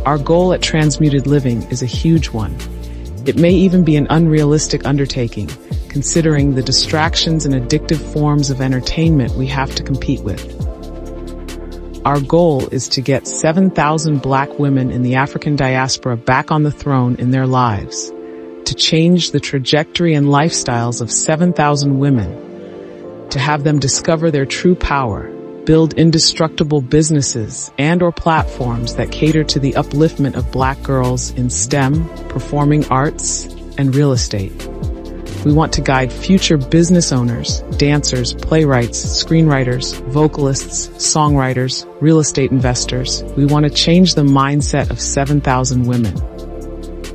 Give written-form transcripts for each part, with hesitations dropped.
Our goal at Transmuted Living is a huge one. It may even be an unrealistic undertaking, considering the distractions and addictive forms of entertainment we have to compete with. Our goal is to get 7,000 Black women in the African diaspora back on the throne in their lives, to change the trajectory and lifestyles of 7,000 women, to have them discover their true power, build indestructible businesses and/or platforms that cater to the upliftment of Black girls in STEM, performing arts, and real estate. We want to guide future business owners, dancers, playwrights, screenwriters, vocalists, songwriters, real estate investors. We want to change the mindset of 7,000 women.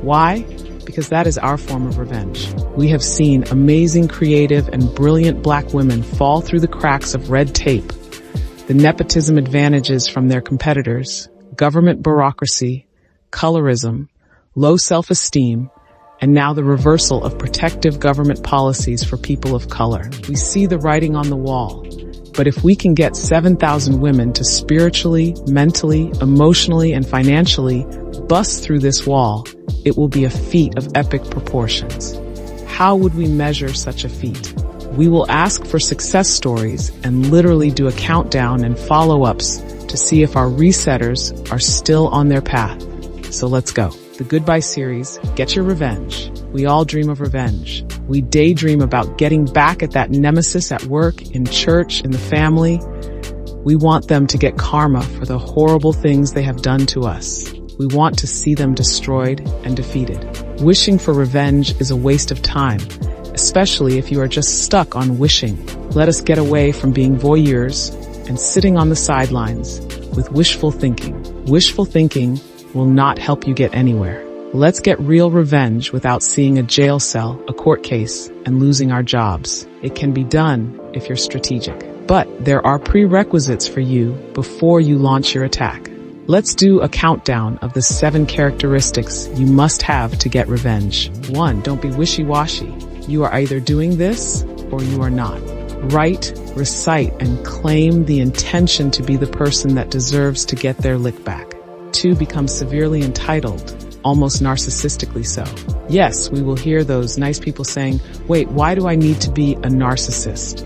Why? Because that is our form of revenge. We have seen amazing, creative, and brilliant Black women fall through the cracks of red tape, the nepotism advantages from their competitors, government bureaucracy, colorism, low self-esteem, and now the reversal of protective government policies for people of color. We see the writing on the wall. But if we can get 7,000 women to spiritually, mentally, emotionally, and financially bust through this wall, it will be a feat of epic proportions. How would we measure such a feat? We will ask for success stories and literally do a countdown and follow-ups to see if our resetters are still on their path. So let's go. The Goodbye series, Get Your Revenge. We all dream of revenge. We daydream about getting back at that nemesis at work, in church, in the family. We want them to get karma for the horrible things they have done to us. We want to see them destroyed and defeated. Wishing for revenge is a waste of time, especially if you are just stuck on wishing. Let us get away from being voyeurs and sitting on the sidelines with wishful thinking. Wishful thinking will not help you get anywhere. Let's get real revenge without seeing a jail cell, a court case, and losing our jobs. It can be done if you're strategic. But there are prerequisites for you before you launch your attack. Let's do a countdown of the 7 characteristics you must have to get revenge. 1. Don't be wishy-washy. You are either doing this or you are not. Write, recite, and claim the intention to be the person that deserves to get their lick back. 2. Become severely entitled, almost narcissistically so. Yes, we will hear those nice people saying, wait, why do I need to be a narcissist?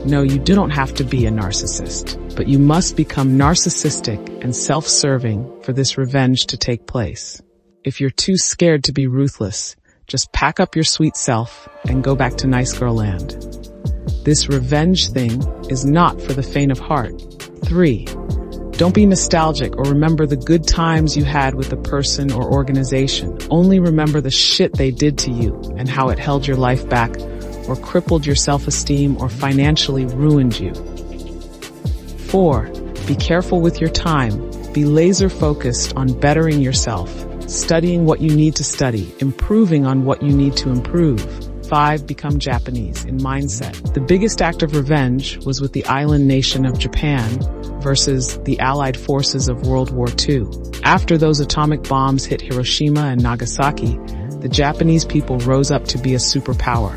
No, you don't have to be a narcissist, but you must become narcissistic and self-serving for this revenge to take place. If you're too scared to be ruthless, just pack up your sweet self and go back to nice girl land. This revenge thing is not for the faint of heart. 3. Don't be nostalgic or remember the good times you had with the person or organization. Only remember the shit they did to you and how it held your life back or crippled your self-esteem or financially ruined you. 4. Be careful with your time. Be laser focused on bettering yourself, studying what you need to study, improving on what you need to improve. 5. Become Japanese in mindset. The biggest act of revenge was with the island nation of Japan versus the Allied forces of World War II. After those atomic bombs hit Hiroshima and Nagasaki, the Japanese people rose up to be a superpower.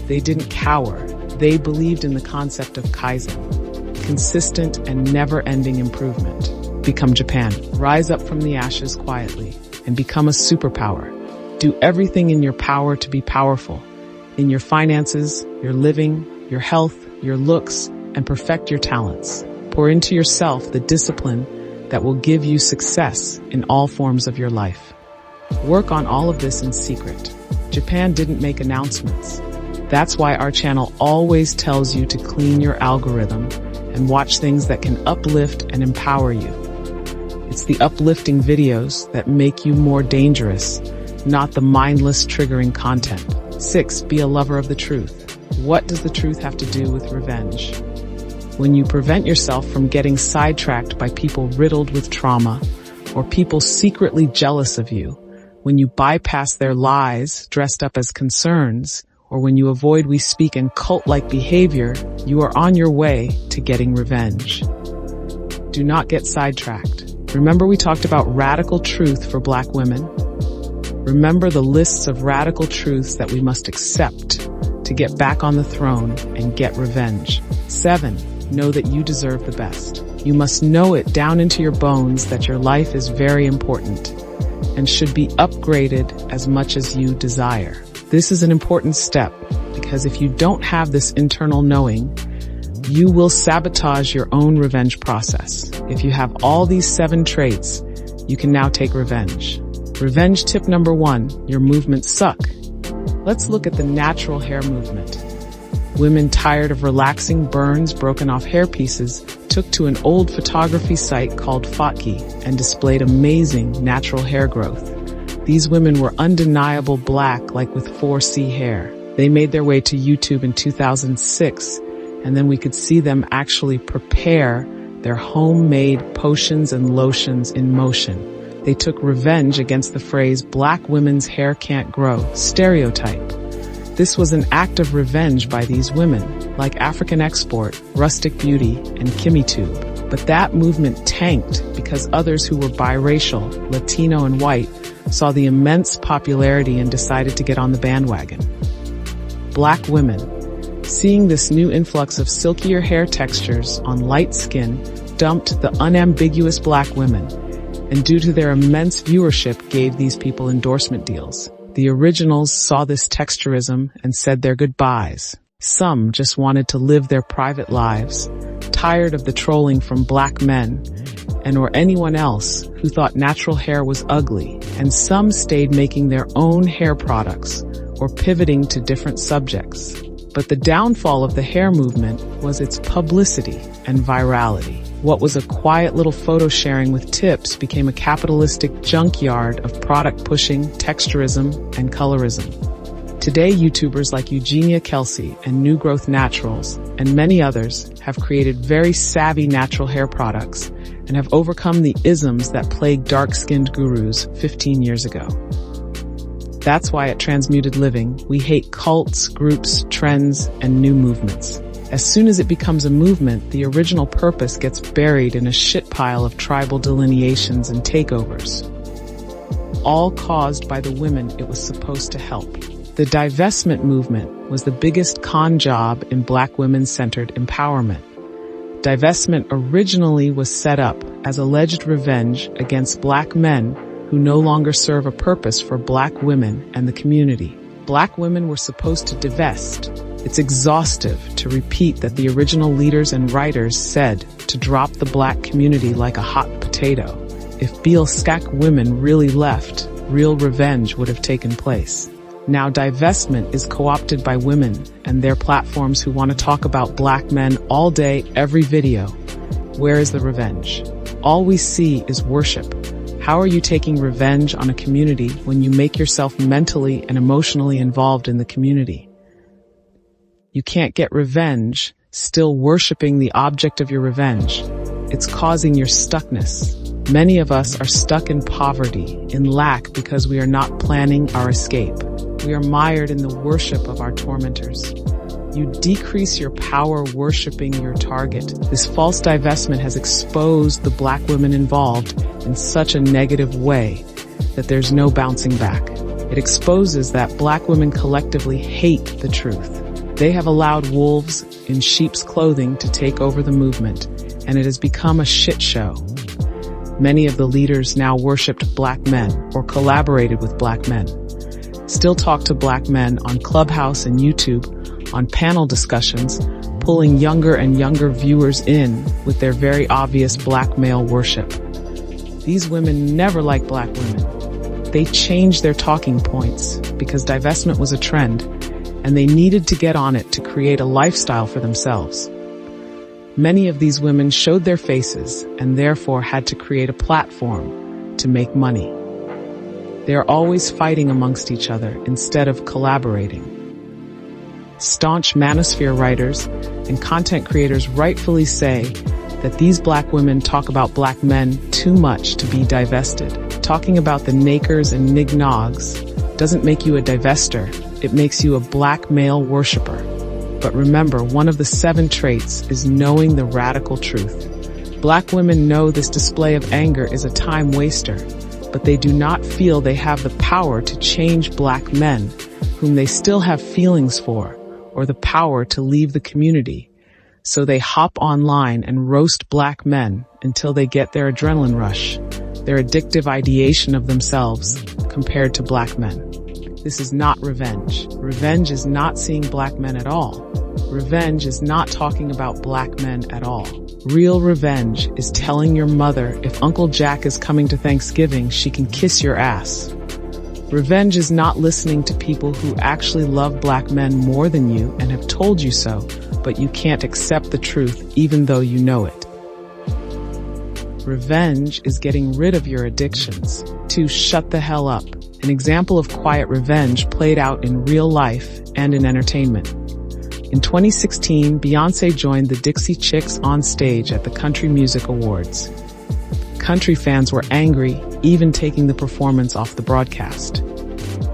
They didn't cower. They believed in the concept of Kaizen, consistent and never-ending improvement. Become Japan. Rise up from the ashes quietly and become a superpower. Do everything in your power to be powerful. In your finances, your living, your health, your looks, and perfect your talents. Pour into yourself the discipline that will give you success in all forms of your life. Work on all of this in secret. Japan didn't make announcements. That's why our channel always tells you to clean your algorithm and watch things that can uplift and empower you. It's the uplifting videos that make you more dangerous, not the mindless triggering content. 6. Be a lover of the truth. What does the truth have to do with revenge? When you prevent yourself from getting sidetracked by people riddled with trauma or people secretly jealous of you, when you bypass their lies dressed up as concerns, or when you avoid we speak and cult-like behavior, you are on your way to getting revenge. Do not get sidetracked. Remember we talked about radical truth for Black women? Remember the lists of radical truths that we must accept to get back on the throne and get revenge. 7. Know that you deserve the best. You must know it down into your bones that your life is very important and should be upgraded as much as you desire. This is an important step because if you don't have this internal knowing, you will sabotage your own revenge process. If you have all these 7 traits, you can now take revenge. Revenge tip number 1, your movements suck. Let's look at the natural hair movement. Women tired of relaxing burns broken off hair pieces took to an old photography site called Fotki and displayed amazing natural hair growth. These women were undeniable black, like with 4C hair. They made their way to YouTube in 2006, and then we could see them actually prepare their homemade potions and lotions in motion. They took revenge against the phrase "black women's hair can't grow" stereotype. This was an act of revenge by these women, like African Export, Rustic Beauty, and KimiTube. But that movement tanked because others who were biracial, Latino and white, saw the immense popularity and decided to get on the bandwagon. Black women, seeing this new influx of silkier hair textures on light skin, dumped the unambiguous black women, and due to their immense viewership gave these people endorsement deals. The originals saw this texturism and said their goodbyes. Some just wanted to live their private lives, tired of the trolling from black men or anyone else who thought natural hair was ugly, and some stayed making their own hair products or pivoting to different subjects. But the downfall of the hair movement was its publicity and virality. What was a quiet little photo sharing with tips became a capitalistic junkyard of product pushing, texturism, and colorism. Today, YouTubers like Eugenia Kelsey and New Growth Naturals and many others have created very savvy natural hair products and have overcome the isms that plagued dark-skinned gurus 15 years ago. That's why at Transmuted Living, we hate cults, groups, trends, and new movements. As soon as it becomes a movement, the original purpose gets buried in a shit pile of tribal delineations and takeovers, all caused by the women it was supposed to help. The divestment movement was the biggest con job in black women-centered empowerment. Divestment originally was set up as alleged revenge against black men who no longer serve a purpose for black women and the community. Black women were supposed to divest. It's exhaustive to repeat that the original leaders and writers said to drop the black community like a hot potato. If Beale Skak women really left, real revenge would have taken place. Now divestment is co-opted by women and their platforms who want to talk about black men all day, every video. Where is the revenge? All we see is worship. How are you taking revenge on a community when you make yourself mentally and emotionally involved in the community? You can't get revenge still worshiping the object of your revenge. It's causing your stuckness. Many of us are stuck in poverty, in lack, because we are not planning our escape. We are mired in the worship of our tormentors. You decrease your power worshiping your target. This false divestment has exposed the black women involved in such a negative way that there's no bouncing back. It exposes that black women collectively hate the truth. They have allowed wolves in sheep's clothing to take over the movement, and it has become a shit show. Many of the leaders now worshipped black men or collaborated with black men, still talk to black men on Clubhouse and YouTube, on panel discussions, pulling younger and younger viewers in with their very obvious black male worship. These women never liked black women. They changed their talking points because divestment was a trend, and they needed to get on it to create a lifestyle for themselves. Many of these women showed their faces and therefore had to create a platform to make money. They are always fighting amongst each other instead of collaborating. Staunch manosphere writers and content creators rightfully say that these black women talk about black men too much to be divested. Talking about the nakers and nig-nogs doesn't make you a divester. It makes you a black male worshiper. But remember, one of the 7 traits is knowing the radical truth. Black women know this display of anger is a time waster, but they do not feel they have the power to change black men, whom they still have feelings for, or the power to leave the community. So they hop online and roast black men until they get their adrenaline rush, their addictive ideation of themselves compared to black men. This is not revenge. Revenge is not seeing black men at all. Revenge is not talking about black men at all. Real revenge is telling your mother if Uncle Jack is coming to Thanksgiving, she can kiss your ass. Revenge is not listening to people who actually love black men more than you and have told you so, but you can't accept the truth even though you know it. Revenge is getting rid of your addictions. To shut the hell up. An example of quiet revenge played out in real life and in entertainment. In 2016, Beyoncé joined the Dixie Chicks on stage at the Country Music Awards. Country fans were angry, even taking the performance off the broadcast.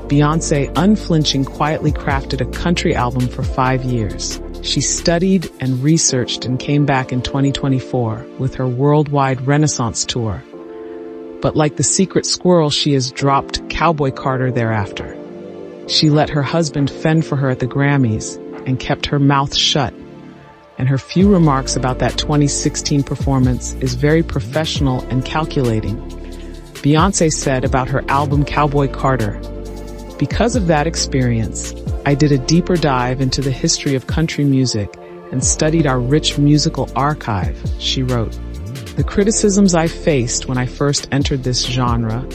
Beyoncé, unflinching, quietly crafted a country album for 5 years. She studied and researched and came back in 2024 with her worldwide Renaissance tour. But like the secret squirrel, she has dropped Cowboy Carter thereafter. She let her husband fend for her at the Grammys and kept her mouth shut. And her few remarks about that 2016 performance is very professional and calculating. Beyoncé said about her album Cowboy Carter, "Because of that experience, I did a deeper dive into the history of country music and studied our rich musical archive," she wrote. "The criticisms I faced when I first entered this genre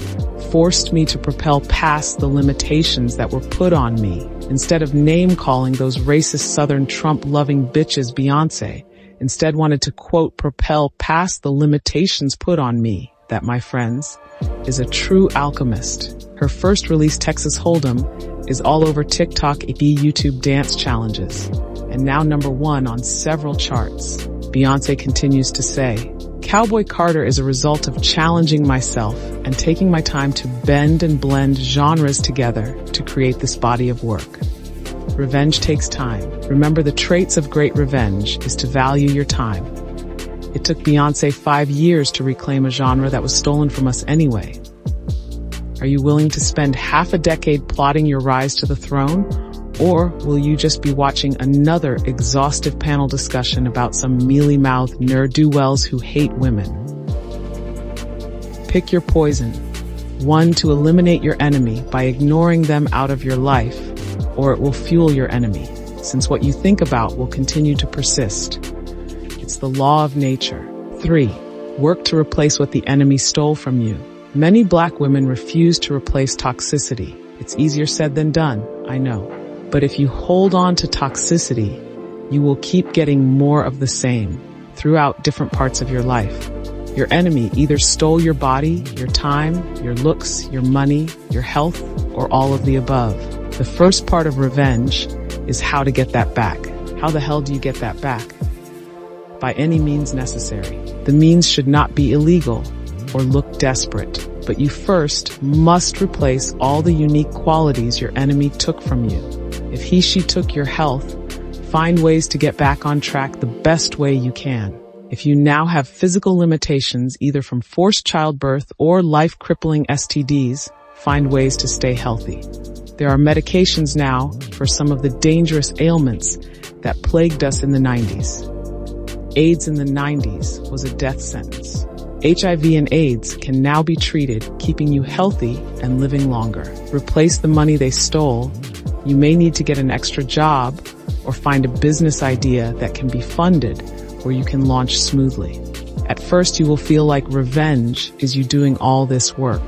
forced me to propel past the limitations that were put on me. Instead of name-calling those racist Southern Trump-loving bitches, Beyoncé instead wanted to, quote, propel past the limitations put on me. That, my friends, is a true alchemist." Her first release, Texas Hold'em, is all over TikTok and YouTube dance challenges, and now #1 on several charts. Beyoncé continues to say, "Cowboy Carter is a result of challenging myself and taking my time to bend and blend genres together to create this body of work." Revenge takes time. Remember, the traits of great revenge is to value your time. It took Beyoncé 5 years to reclaim a genre that was stolen from us anyway. Are you willing to spend half a decade plotting your rise to the throne? Or will you just be watching another exhaustive panel discussion about some mealy-mouthed ne'er-do-wells who hate women? Pick your poison. One, to eliminate your enemy by ignoring them out of your life, or it will fuel your enemy, since what you think about will continue to persist. It's the law of nature. 3, work to replace what the enemy stole from you. Many black women refuse to replace toxicity. It's easier said than done, I know. But if you hold on to toxicity, you will keep getting more of the same throughout different parts of your life. Your enemy either stole your body, your time, your looks, your money, your health, or all of the above. The first part of revenge is how to get that back. How the hell do you get that back? By any means necessary. The means should not be illegal or look desperate, but you first must replace all the unique qualities your enemy took from you. If he/she took your health, find ways to get back on track the best way you can. If you now have physical limitations, either from forced childbirth or life-crippling STDs, find ways to stay healthy. There are medications now for some of the dangerous ailments that plagued us in the 90s. AIDS in the 90s was a death sentence. HIV and AIDS can now be treated, keeping you healthy and living longer. Replace the money they stole. You may need to get an extra job or find a business idea that can be funded where you can launch smoothly. At first, you will feel like revenge is you doing all this work.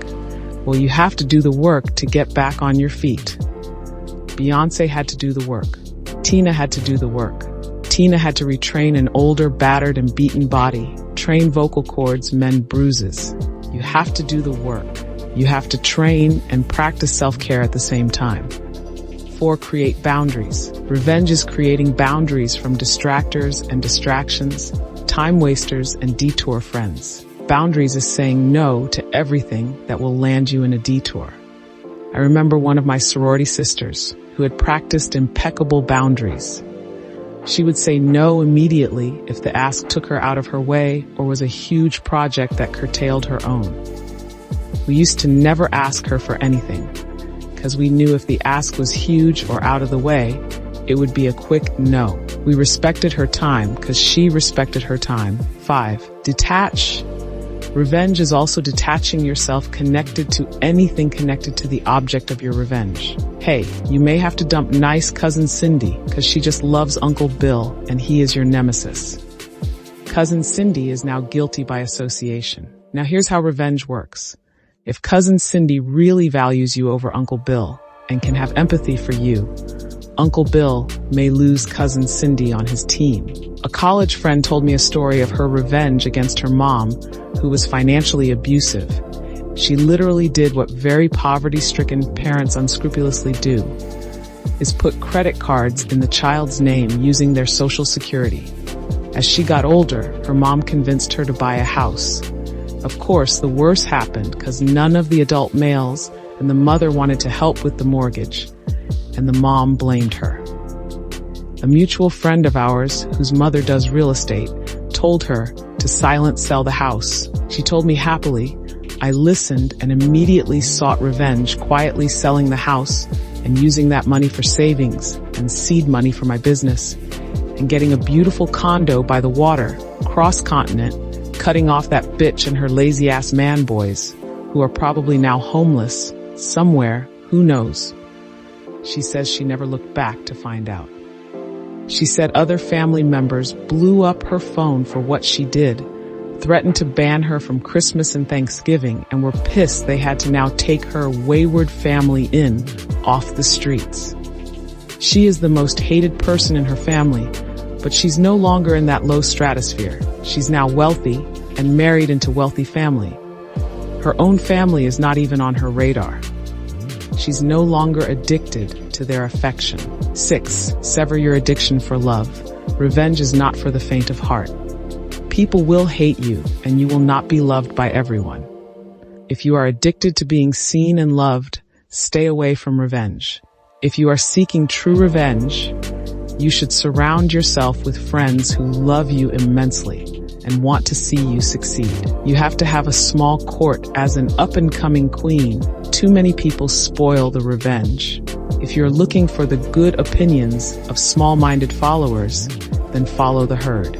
Well, you have to do the work to get back on your feet. Beyoncé had to do the work. Tina had to do the work. Tina had to retrain an older, battered, and beaten body, train vocal cords, mend bruises. You have to do the work. You have to train and practice self-care at the same time. 4, create boundaries. Revenge is creating boundaries from distractors and distractions, time wasters and detour friends. Boundaries is saying no to everything that will land you in a detour. I remember one of my sorority sisters who had practiced impeccable boundaries. She would say no immediately if the ask took her out of her way or was a huge project that curtailed her own. We used to never ask her for anything, because we knew if the ask was huge or out of the way, it would be a quick no. We respected her time because she respected her time. 5. Detach. Revenge is also detaching yourself connected to anything connected to the object of your revenge. Hey, you may have to dump nice cousin Cindy because she just loves Uncle Bill and he is your nemesis. Cousin Cindy is now guilty by association. Now here's how revenge works. If cousin Cindy really values you over Uncle Bill and can have empathy for you, Uncle Bill may lose cousin Cindy on his team. A college friend told me a story of her revenge against her mom, who was financially abusive. She literally did what very poverty-stricken parents unscrupulously do, is put credit cards in the child's name using their social security. As she got older, her mom convinced her to buy a house. Of course, the worst happened because none of the adult males and the mother wanted to help with the mortgage, and the mom blamed her. A mutual friend of ours, whose mother does real estate, told her to silent sell the house. She told me happily. I listened and immediately sought revenge, quietly selling the house and using that money for savings and seed money for my business, and getting a beautiful condo by the water, cross-continent, cutting off that bitch and her lazy-ass man boys, who are probably now homeless, somewhere, who knows. She says she never looked back to find out. She said other family members blew up her phone for what she did, threatened to ban her from Christmas and Thanksgiving, and were pissed they had to now take her wayward family in off the streets. She is the most hated person in her family, but she's no longer in that low stratosphere. She's now wealthy and married into wealthy family. Her own family is not even on her radar. She's no longer addicted to their affection. 6. Sever your addiction for love. Revenge is not for the faint of heart. People will hate you, and you will not be loved by everyone. If you are addicted to being seen and loved, stay away from revenge. If you are seeking true revenge, you should surround yourself with friends who love you immensely and want to see you succeed. You have to have a small court as an up-and-coming queen. Too many people spoil the revenge. If you're looking for the good opinions of small-minded followers, then follow the herd.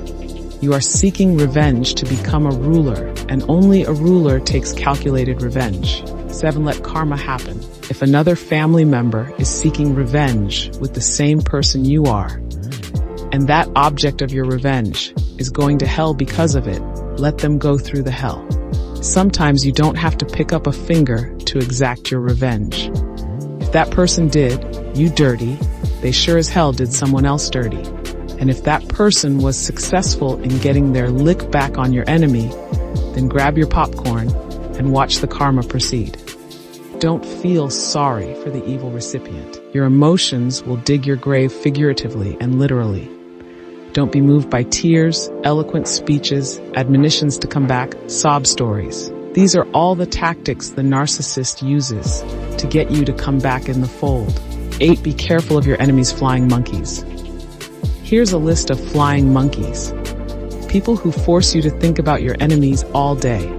You are seeking revenge to become a ruler, and only a ruler takes calculated revenge. 7. Let karma happen. If another family member is seeking revenge with the same person you are, and that object of your revenge is going to hell because of it, let them go through the hell. Sometimes you don't have to pick up a finger to exact your revenge. If that person did you dirty, they sure as hell did someone else dirty. And if that person was successful in getting their lick back on your enemy, then grab your popcorn and watch the karma proceed. Don't feel sorry for the evil recipient. Your emotions will dig your grave figuratively and literally. Don't be moved by tears, eloquent speeches, admonitions to come back, sob stories. These are all the tactics the narcissist uses to get you to come back in the fold. 8. Be careful of your enemy's flying monkeys. Here's a list of flying monkeys. People who force you to think about your enemies all day.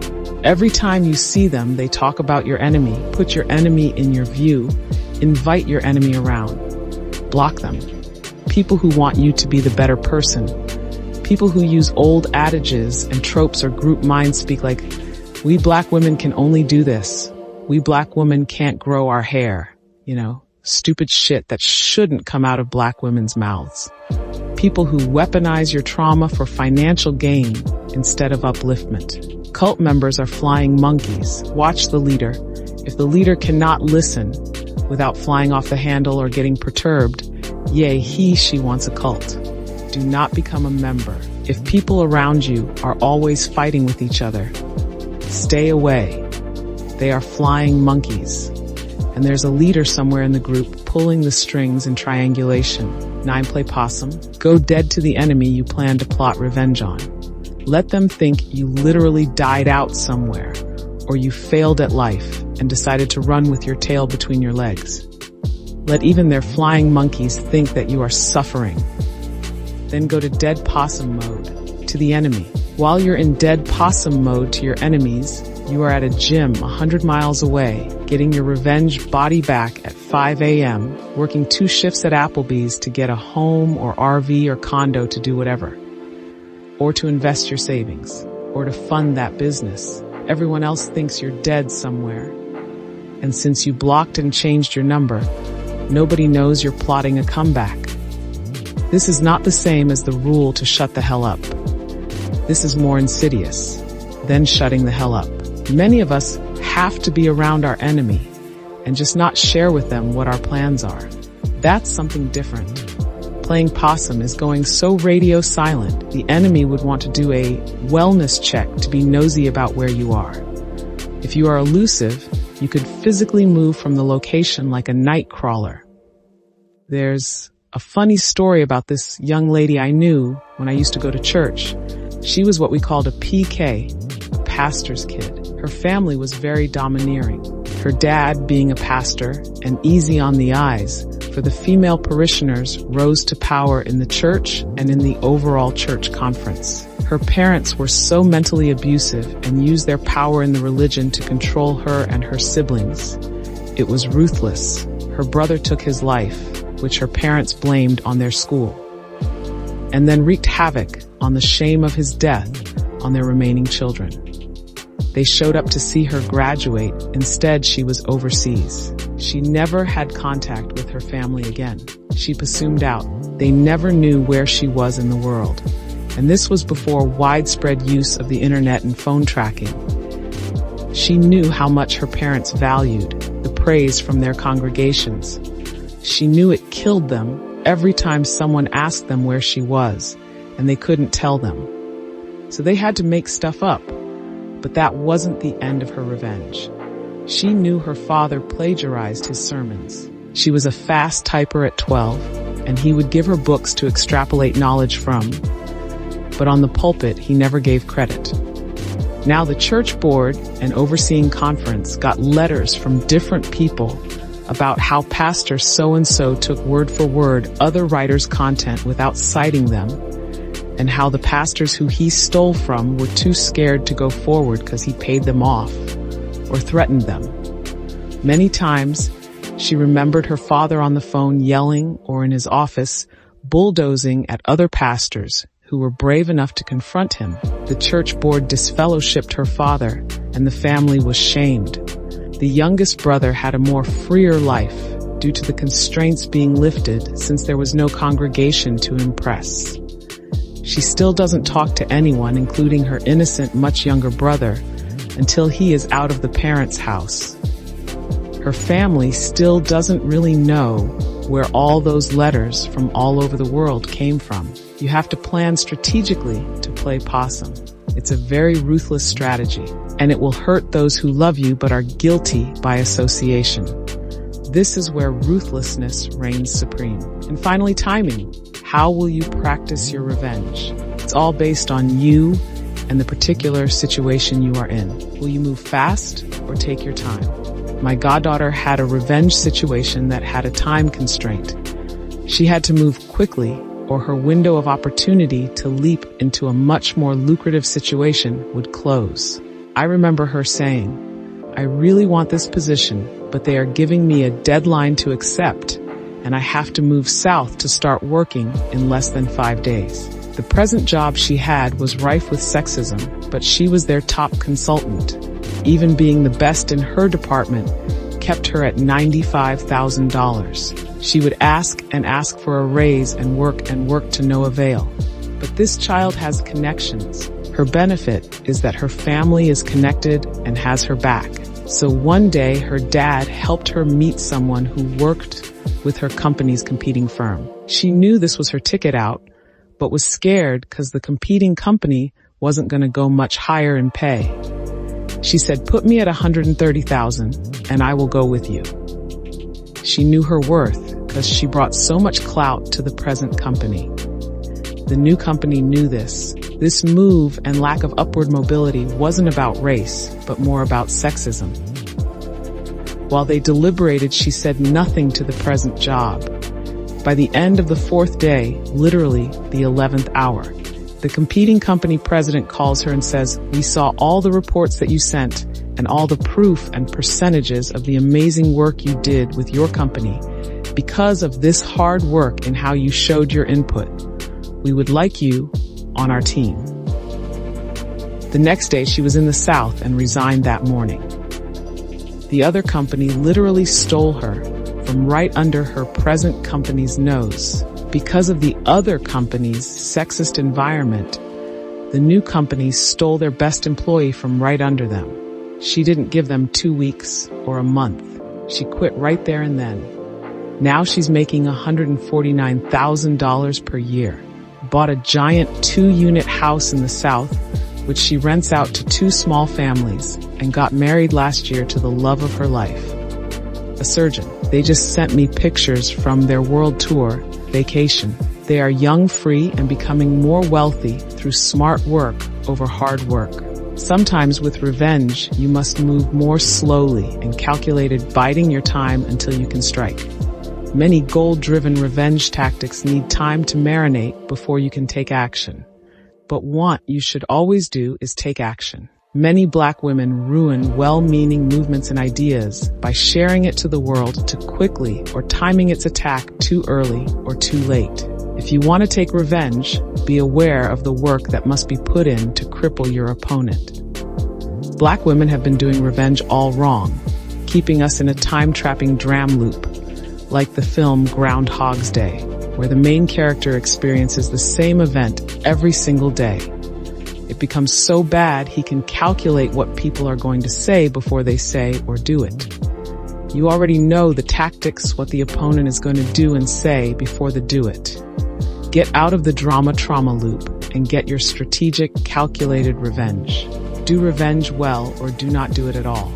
Every time you see them, they talk about your enemy, put your enemy in your view, invite your enemy around. Block them. People who want you to be the better person. People who use old adages and tropes or group mind speak like, we black women can only do this. We black women can't grow our hair. Stupid shit that shouldn't come out of black women's mouths. People who weaponize your trauma for financial gain instead of upliftment. Cult members are flying monkeys. Watch the leader. If the leader cannot listen without flying off the handle or getting perturbed, she wants a cult. Do not become a member. If people around you are always fighting with each other, stay away. They are flying monkeys. And there's a leader somewhere in the group pulling the strings in triangulation. 9. Play possum. Go dead to the enemy you plan to plot revenge on. Let them think you literally died out somewhere, or you failed at life and decided to run with your tail between your legs. Let even their flying monkeys think that you are suffering. Then go to dead possum mode to the enemy. While you're in dead possum mode to your enemies, You are at a gym 100 miles away, getting your revenge body back at 5 a.m., working 2 shifts at Applebee's to get a home or RV or condo to do whatever. Or to invest your savings. Or to fund that business. Everyone else thinks you're dead somewhere. And since you blocked and changed your number, nobody knows you're plotting a comeback. This is not the same as the rule to shut the hell up. This is more insidious than shutting the hell up. Many of us have to be around our enemy and just not share with them what our plans are. That's something different. Playing possum is going so radio silent, the enemy would want to do a wellness check to be nosy about where you are. If you are elusive, you could physically move from the location like a night crawler. There's a funny story about this young lady I knew when I used to go to church. She was what we called a PK, a pastor's kid. Her family was very domineering. Her dad, being a pastor and easy on the eyes, for the female parishioners rose to power in the church and in the overall church conference. Her parents were so mentally abusive and used their power in the religion to control her and her siblings. It was ruthless. Her brother took his life, which her parents blamed on their school, and then wreaked havoc on the shame of his death on their remaining children. They showed up to see her graduate. Instead, she was overseas. She never had contact with her family again. She presumed out. They never knew where she was in the world. And this was before widespread use of the internet and phone tracking. She knew how much her parents valued the praise from their congregations. She knew it killed them every time someone asked them where she was, and they couldn't tell them. So they had to make stuff up. But that wasn't the end of her revenge. She knew her father plagiarized his sermons. She was a fast typer at 12, and he would give her books to extrapolate knowledge from. But on the pulpit, he never gave credit. Now the church board and overseeing conference got letters from different people about how Pastor so-and-so took word for word other writers' content without citing them, and how the pastors who he stole from were too scared to go forward because he paid them off or threatened them. Many times, she remembered her father on the phone yelling or in his office, bulldozing at other pastors who were brave enough to confront him. The church board disfellowshipped her father, and the family was shamed. The youngest brother had a more freer life due to the constraints being lifted since there was no congregation to impress. She still doesn't talk to anyone, including her innocent, much younger brother, until he is out of the parents' house. Her family still doesn't really know where all those letters from all over the world came from. You have to plan strategically to play possum. It's a very ruthless strategy, and it will hurt those who love you but are guilty by association. This is where ruthlessness reigns supreme. And finally, timing. How will you practice your revenge? It's all based on you and the particular situation you are in. Will you move fast or take your time? My goddaughter had a revenge situation that had a time constraint. She had to move quickly, or her window of opportunity to leap into a much more lucrative situation would close. I remember her saying, "I really want this position, but they are giving me a deadline to accept, and I have to move south to start working in less than 5 days." The present job she had was rife with sexism, but she was their top consultant. Even being the best in her department kept her at $95,000. She would ask and ask for a raise and work to no avail. But this child has connections. Her benefit is that her family is connected and has her back. So one day her dad helped her meet someone who worked with her company's competing firm. She knew this was her ticket out, but was scared because the competing company wasn't going to go much higher in pay. She said, "Put me at $130,000 and I will go with you." She knew her worth because she brought so much clout to the present company. The new company knew this. This move and lack of upward mobility wasn't about race, but more about sexism. While they deliberated, she said nothing to the present job. By the end of the 4th day, literally the 11th hour, the competing company president calls her and says, "We saw all the reports that you sent, and all the proof and percentages of the amazing work you did with your company because of this hard work and how you showed your input. We would like you on our team. The next day, she was in the South and resigned that morning. The other company literally stole her from right under her present company's nose. Because of the other company's sexist environment, the new company stole their best employee from right under them. She didn't give them 2 weeks or a month. She quit right there and then. Now she's making $149,000 per year. Bought a giant 2-unit house in the South, which she rents out to 2 small families, and got married last year to the love of her life, a surgeon. They just sent me pictures from their world tour vacation. They are young, free, and becoming more wealthy through smart work over hard work. Sometimes with revenge, you must move more slowly and calculated, biding your time until you can strike. Many goal-driven revenge tactics need time to marinate before you can take action. But what you should always do is take action. Many Black women ruin well-meaning movements and ideas by sharing it to the world too quickly or timing its attack too early or too late. If you want to take revenge, be aware of the work that must be put in to cripple your opponent. Black women have been doing revenge all wrong, keeping us in a time-trapping dram loop, like the film Groundhog's Day, where the main character experiences the same event every single day. It becomes so bad he can calculate what people are going to say before they say or do it. You already know the tactics, what the opponent is going to do and say before they do it. Get out of the drama-trauma loop and get your strategic, calculated revenge. Do revenge well or do not do it at all.